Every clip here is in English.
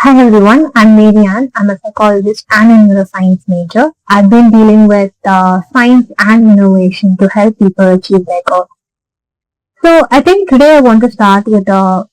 Hi everyone, I'm Marianne. I'm a psychologist and a neuroscience major. I've been dealing with science and innovation to help people achieve their goals. So I think today I want to start with a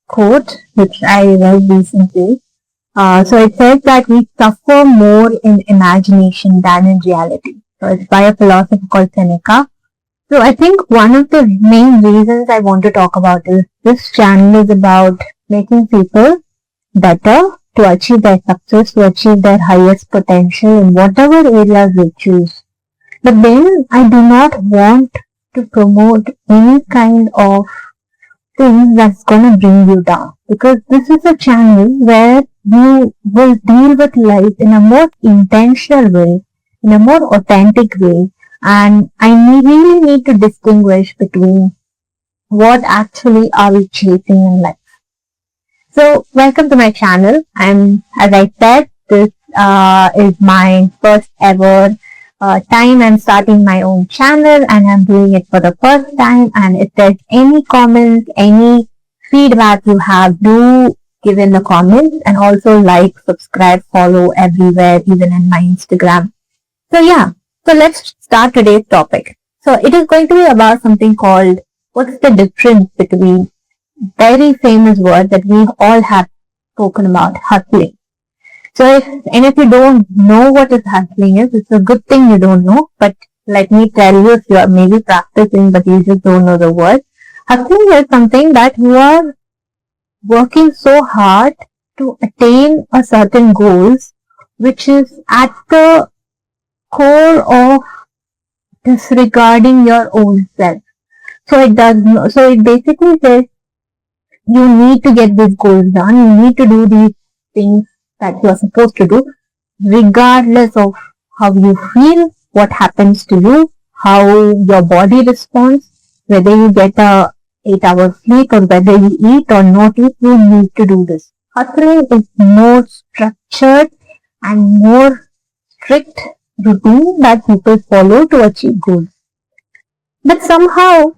quote which I read recently. So it says that we suffer more in imagination than in reality. So it's by a philosopher called Seneca. So I think one of the main reasons I want to talk about is this channel is about making people better to achieve their success, to achieve their highest potential in whatever areas they choose. But then I do not want to promote any kind of thing that's going to bring you down, because this is a channel where you will deal with life in a more intentional way, in a more authentic way, and I really need to distinguish between what actually are we chasing in life. So, welcome to my channel. And as I said, this is my first ever time I'm starting my own channel, and I'm doing it for the first time. And if there's any comments, any feedback you have, do give in the comments, and also like, subscribe, follow everywhere, even in my Instagram. So yeah, so let's start today's topic. So it is going to be about something called, what's the difference between very famous word that we all have spoken about, hustling. So if you don't know what is hustling is, it's a good thing you don't know, but let me tell you, if you are maybe practicing but you just don't know the word, hustling is something that you are working so hard to attain a certain goals, which is at the core of disregarding your own self. So it basically says, you need to get these goals done. You need to do these things that you are supposed to do, regardless of how you feel, what happens to you, how your body responds, whether you get a 8-hour sleep or whether you eat or not eat, you need to do this. Hustling is more structured and more strict routine that people follow to achieve goals. But somehow,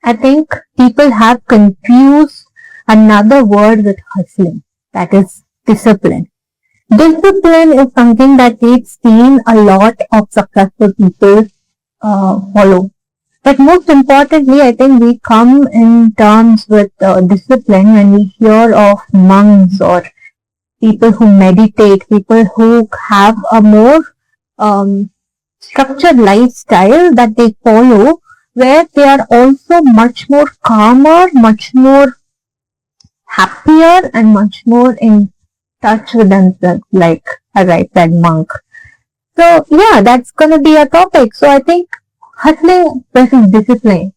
I think people have confused another word with hustling, that is discipline. Discipline is something that we've seen a lot of successful people follow. But most importantly, I think we come in terms with discipline when we hear of monks or people who meditate, people who have a more structured lifestyle that they follow, where they are also much more calmer, much more happier, and much more in touch with themselves, like as I said, monk. So yeah, that's gonna be a topic. So I think hustling versus discipline,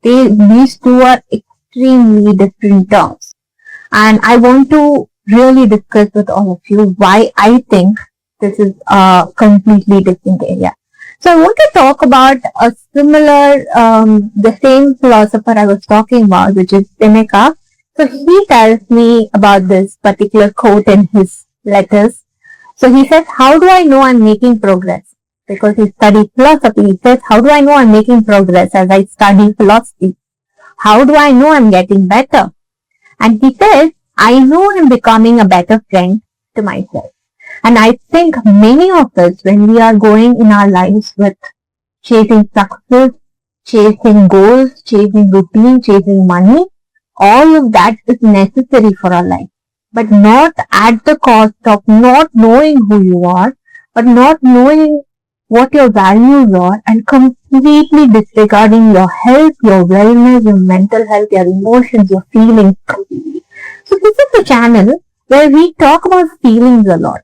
these two are extremely different terms, and I want to really discuss with all of you why I think this is a completely different area. So I want to talk about a similar, the same philosopher I was talking about, which is Seneca. So he tells me about this particular quote in his letters. So he says, how do I know I'm making progress? Because he studied philosophy. He says, how do I know I'm making progress as I study philosophy? How do I know I'm getting better? And he says, I know I'm becoming a better friend to myself. And I think many of us, when we are going in our lives with chasing success, chasing goals, chasing routine, chasing money, all of that is necessary for our life, but not at the cost of not knowing who you are, but not knowing what your values are, and completely disregarding your health, your wellness, your mental health, your emotions, your feelings completely. So this is a channel where we talk about feelings a lot.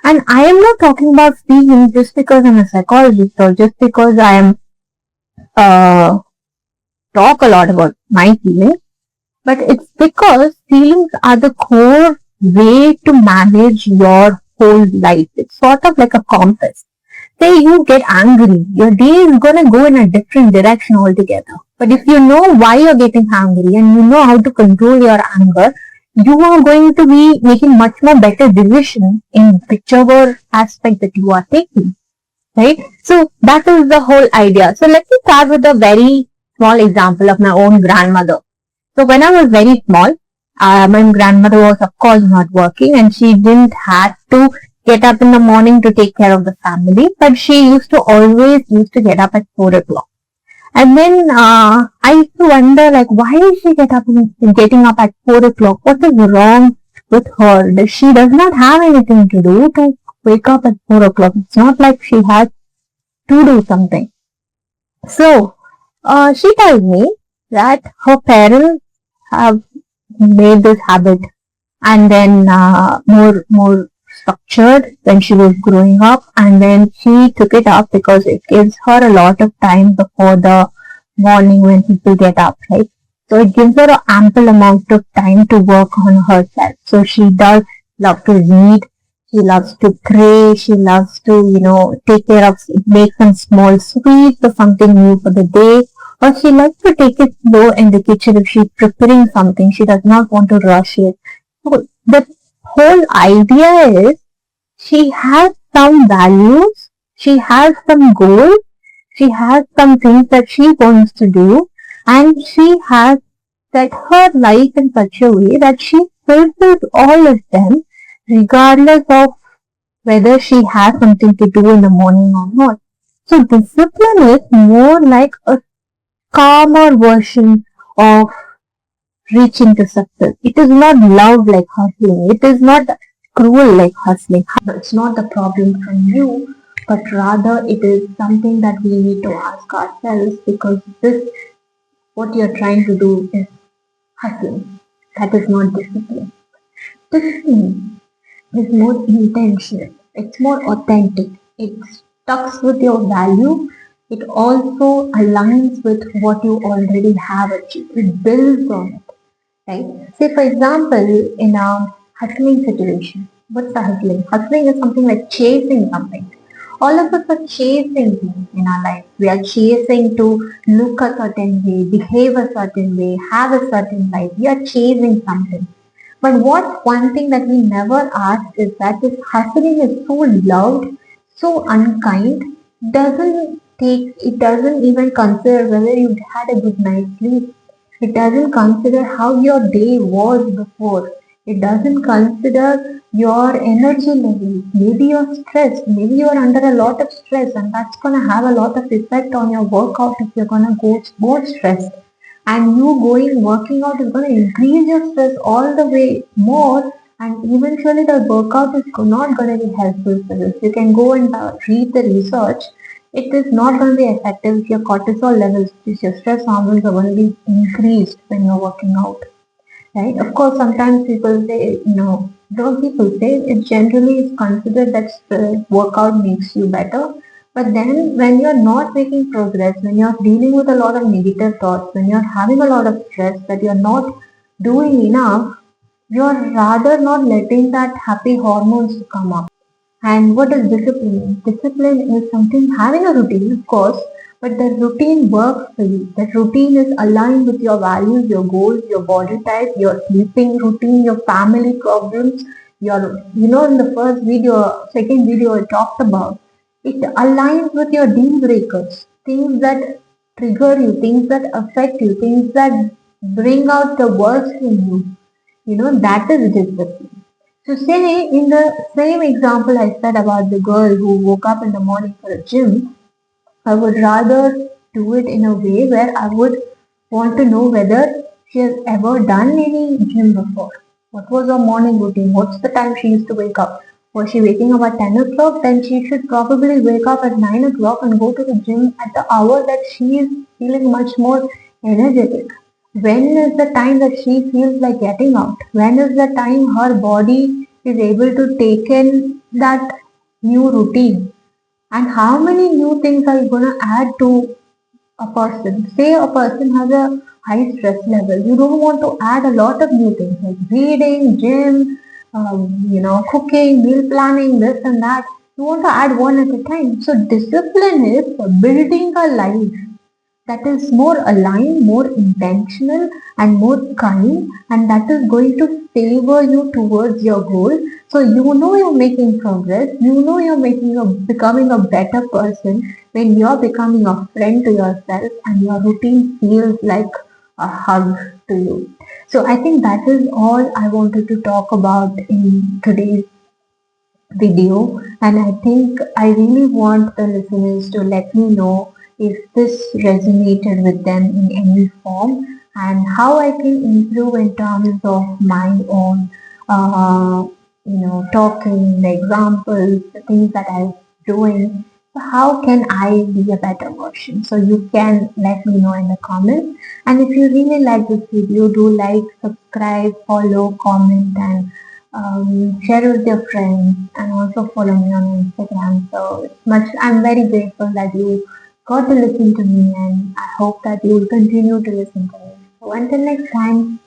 And I am not talking about feelings just because I'm a psychologist or just because I am talk a lot about my feelings. But it's because feelings are the core way to manage your whole life. It's sort of like a compass. Say you get angry, your day is going to go in a different direction altogether. But if you know why you're getting angry and you know how to control your anger, you are going to be making much more better decisions in whichever aspect that you are taking. Right? So that is the whole idea. So let me start with a very small example of my own grandmother. So when I was very small, My grandmother was of course not working and she didn't have to get up in the morning to take care of the family, but she used to get up at 4 o'clock. And then I used to wonder, like, why is she getting up at 4 o'clock? What is wrong with her? She does not have anything to do to wake up at 4 o'clock. It's not like she has to do something. So she tells me that her parents have made this habit, and then more structured when she was growing up, and then she took it up because it gives her a lot of time before the morning when people get up, right? So it gives her an ample amount of time to work on herself. So she does love to read, she loves to pray, she loves to, take care of, make some small sweets or something new for the day, or she likes to take it slow in the kitchen if she's preparing something. She does not want to rush it. So the whole idea is she has some values, she has some goals, she has some things that she wants to do, and she has set her life in such a way that she fulfills all of them regardless of whether she has something to do in the morning or not. So discipline is more like a calmer version of reaching to success. It is not loud like hustling. It is not cruel like hustling. It's not the problem from you, but rather it is something that we need to ask ourselves, because this, what you're trying to do is hustling. That is not discipline. Discipline is more intentional. It's more authentic. It stucks with your value. It also aligns with what you already have achieved. It builds on it, right? Say, for example, in a hustling situation, what's the hustling? Hustling is something like chasing something. All of us are chasing things in our life. We are chasing to look a certain way, behave a certain way, have a certain life. We are chasing something. But what one thing that we never ask is that this hustling is so loud, so unkind, it doesn't even consider whether you had a good night's sleep. It doesn't consider how your day was before. It doesn't consider your energy levels. Maybe you're stressed. Maybe you're under a lot of stress, and that's going to have a lot of effect on your workout if you're going to go more stressed. And you going working out is going to increase your stress all the way more, and eventually the workout is not going to be helpful for you. You can go and read the research. It is not going to be effective if your cortisol levels, if your stress hormones are going to be increased when you're working out, right? Of course, sometimes people say, don't people say it generally is considered that workout makes you better. But then when you're not making progress, when you're dealing with a lot of negative thoughts, when you're having a lot of stress, that you're not doing enough, you're rather not letting that happy hormones to come up. And what is discipline? Discipline is something having a routine, of course, but the routine works for you. That routine is aligned with your values, your goals, your body type, your sleeping routine, your family problems, in the second video I talked about, it aligns with your deal breakers, things that trigger you, things that affect you, things that bring out the worst in you. That is discipline. So say in the same example I said about the girl who woke up in the morning for a gym, I would rather do it in a way where I would want to know whether she has ever done any gym before. What was her morning routine? What's the time she used to wake up? Was she waking up at 10 o'clock? Then she should probably wake up at 9 o'clock and go to the gym at the hour that she is feeling much more energetic. When is the time that she feels like getting out? When is the time her body is able to take in that new routine? And how many new things are you going to add to a person? Say a person has a high stress level. You don't want to add a lot of new things like reading, gym, cooking, meal planning, this and that. You want to add one at a time. So discipline is building a life that is more aligned, more intentional, and more kind, and that is going to favor you towards your goal. So you're making progress, you're becoming a better person when you're becoming a friend to yourself and your routine feels like a hug. to you. So I think that is all I wanted to talk about in today's video, and I think I really want the listeners to let me know if this resonated with them in any form and how I can improve in terms of my own talking, the examples, the things that I'm doing. So how can I be a better version? So you can let me know in the comments. And if you really like this video, do like, subscribe, follow, comment, and share with your friends, and also follow me on Instagram. So I'm very grateful that you got to listen to me, and I hope that you will continue to listen to me. So until next time,